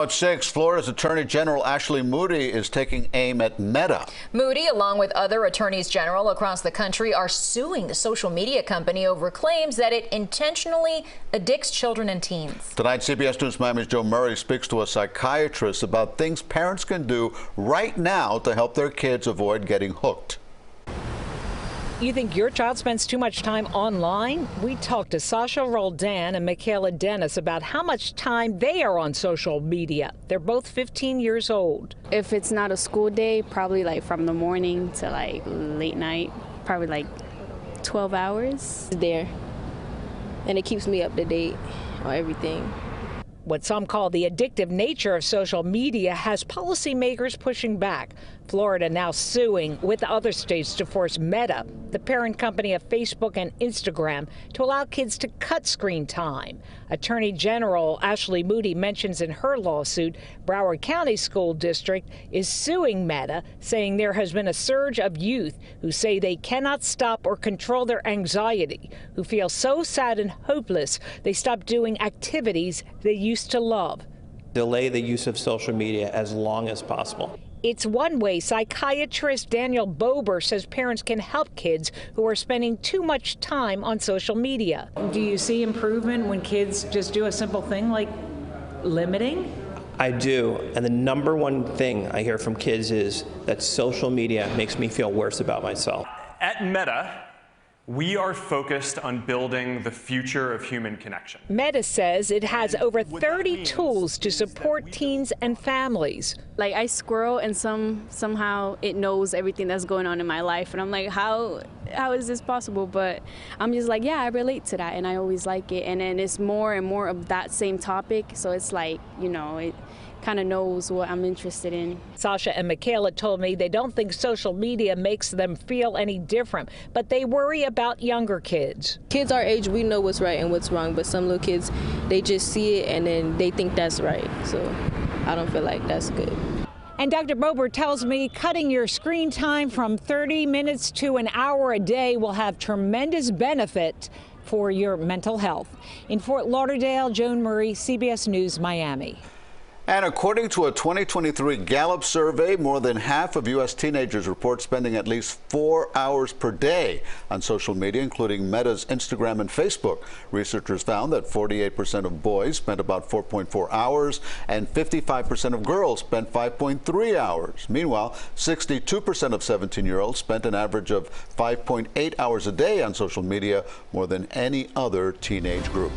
At 6, Florida's Attorney General Ashley Moody is taking aim at Meta. Moody, along with other attorneys general across the country, are suing the social media company over claims that it intentionally addicts children and teens. Tonight, CBS News Miami's Joe Murray speaks to a psychiatrist about things parents can do right now to help their kids avoid getting hooked. You think your child spends too much time online? We talked to Sasha Roldan and Michaela Dennis about how much time they are on social media. They're both 15 years old. If it's not a school day, probably like from the morning to like late night, probably like 12 hours. There, and it keeps me up to date on everything. What some call the addictive nature of social media has policymakers pushing back. Florida now suing with other states to force Meta, the parent company of Facebook and Instagram, to allow kids to cut screen time. Attorney General Ashley Moody mentions in her lawsuit Broward County School District is suing Meta, saying there has been a surge of youth who say they cannot stop or control their anxiety, who feel so sad and hopeless they stop doing activities they used to love. Delay the use of social media as long as possible. It's one way psychiatrist Daniel Bober says parents can help kids who are spending too much time on social media. Do you see improvement when kids just do a simple thing like limiting? I do, and the number one thing I hear from kids is that social media makes me feel worse about myself. At Meta, we are focused on building the future of human connection. Meta says it has over 30 tools to support teens and families. Like I scroll and somehow it knows everything that's going on in my life, and I'm like, how is this possible? But I'm just like, yeah, I relate to that, and I always like it. And then it's more and more of that same topic, so it's like, you know, it kind of knows what I'm interested in. Sasha and Michaela told me they don't think social media makes them feel any different, but they worry about younger kids. Kids our age, we know what's right and what's wrong, but some little kids, they just see it and then they think that's right. So I don't feel like that's good. And Dr. Bober tells me cutting your screen time from 30 minutes to an hour a day will have tremendous benefit for your mental health. In Fort Lauderdale, Joan Murray, CBS News, Miami. And according to a 2023 Gallup survey, more than half of U.S. teenagers report spending at least 4 hours per day on social media, including Meta's Instagram and Facebook. Researchers found that 48% of boys spent about 4.4 hours and 55% of girls spent 5.3 hours. Meanwhile, 62% of 17-year-olds spent an average of 5.8 hours a day on social media, more than any other teenage group.